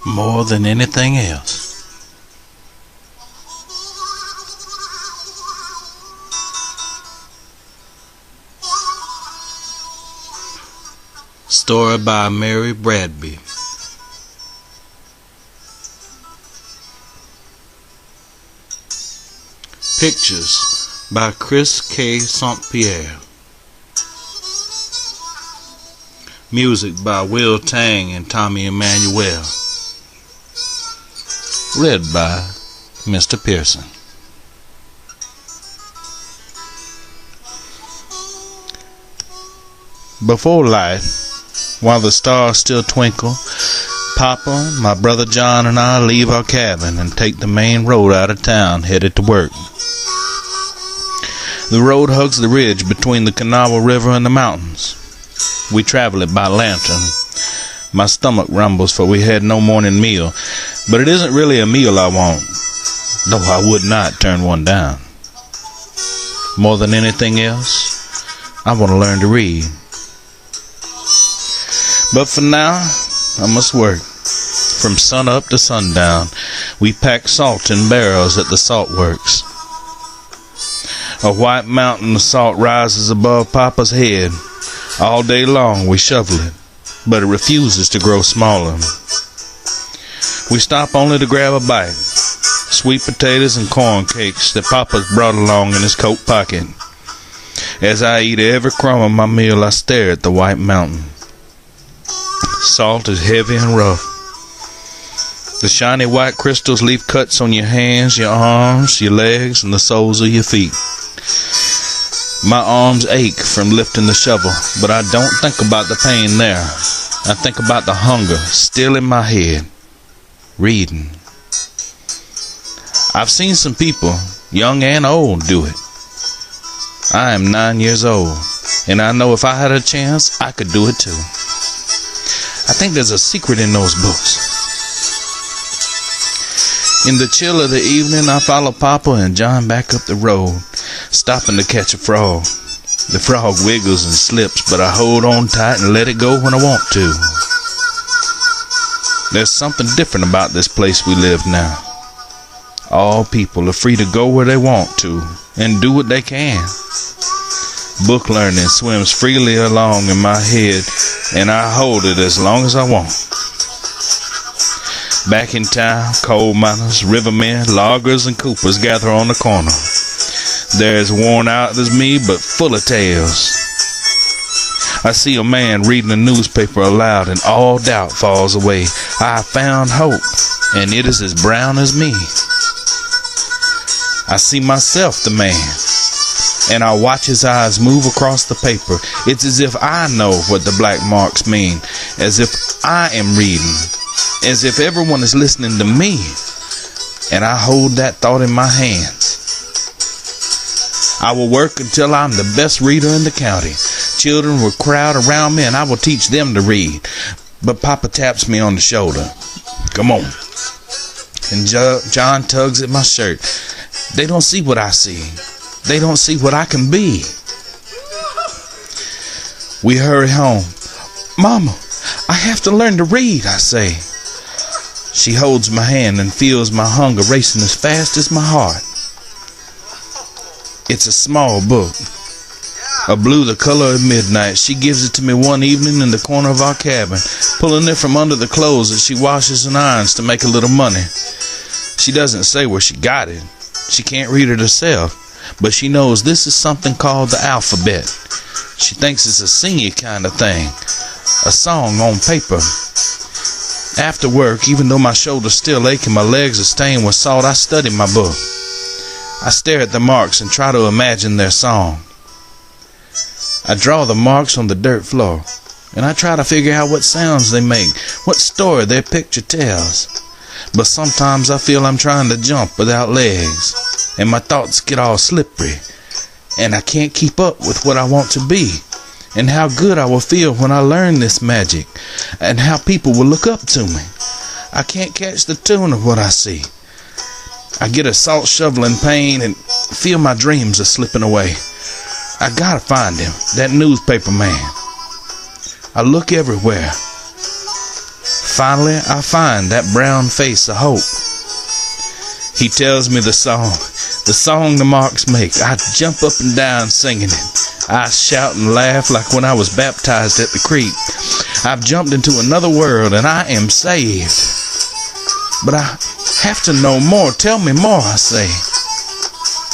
more than anything else. Story by Mary Bradby. Pictures by Chris K. St. Pierre. Music by Will Tang and Tommy Emmanuel. Read by Mr. Pearson. Before light, while the stars still twinkle, Papa, my brother John, and I leave our cabin and take the main road out of town, headed to work. The road hugs the ridge between the Kanawha River and the mountains. We travel it by lantern. My stomach rumbles, for we had no morning meal, but it isn't really a meal I want, though I would not turn one down. More than anything else, I want to learn to read. But for now, I must work. From sun up to sundown, we pack salt in barrels at the salt works. A white mountain of salt rises above Papa's head. All day long we shovel it, but it refuses to grow smaller. We stop only to grab a bite. Sweet potatoes and corn cakes that Papa's brought along in his coat pocket. As I eat every crumb of my meal, I stare at the white mountain. Salt is heavy and rough. The shiny white crystals leave cuts on your hands, your arms, your legs, and the soles of your feet. My arms ache from lifting the shovel, but I don't think about the pain there. I think about the hunger still in my head. Reading. I've seen some people, young and old, do it. I am 9 years old, and I know if I had a chance, I could do it too. I think there's a secret in those books. In the chill of the evening, I follow Papa and John back up the road, stopping to catch a frog. The frog wiggles and slips, but I hold on tight and let it go when I want to. There's something different about this place we live now. All people are free to go where they want to and do what they can. Book learning swims freely along in my head, and I hold it as long as I want. Back in town, coal miners, rivermen, loggers, and coopers gather on the corner. They're as worn out as me, but full of tales. I see a man reading a newspaper aloud, and all doubt falls away. I have found hope, and it is as brown as me. I see myself, the man, and I watch his eyes move across the paper. It's as if I know what the black marks mean, as if I am reading, as if everyone is listening to me, and I hold that thought in my hands. I will work until I'm the best reader in the county. Children will crowd around me, and I will teach them to read. But Papa taps me on the shoulder. Come on. And John tugs at my shirt. They don't see what I see. They don't see what I can be. We hurry home. Mama, I have to learn to read, I say. She holds my hand and feels my hunger racing as fast as my heart. It's a small book, a blue the color of midnight. She gives it to me one evening in the corner of our cabin, pulling it from under the clothes that she washes and irons to make a little money. She doesn't say where she got it. She can't read it herself, but she knows this is something called the alphabet. She thinks it's a singy kind of thing, a song on paper. After work, even though my shoulders still ache and my legs are stained with salt, I study my book. I stare at the marks and try to imagine their song. I draw the marks on the dirt floor, and I try to figure out what sounds they make, what story their picture tells. But sometimes I feel I'm trying to jump without legs, and my thoughts get all slippery, and I can't keep up with what I want to be, and how good I will feel when I learn this magic, and how people will look up to me. I can't catch the tune of what I see. I get a salt shoveling pain and feel my dreams are slipping away. I gotta find him, that newspaper man. I look everywhere. Finally, I find that brown face of hope. He tells me the song the Marks make. I jump up and down singing it. I shout and laugh like when I was baptized at the creek. I've jumped into another world and I am saved. But I have to know more. Tell me more, I say.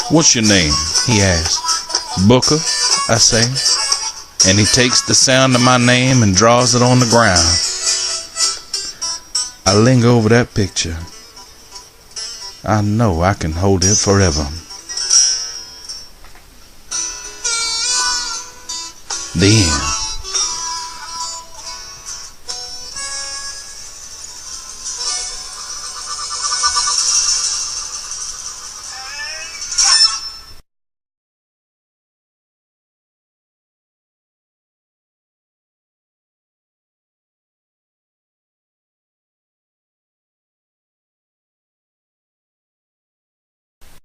What's your name? He asks. Booker, I say. And he takes the sound of my name and draws it on the ground. I linger over that picture. I know I can hold it forever. The end.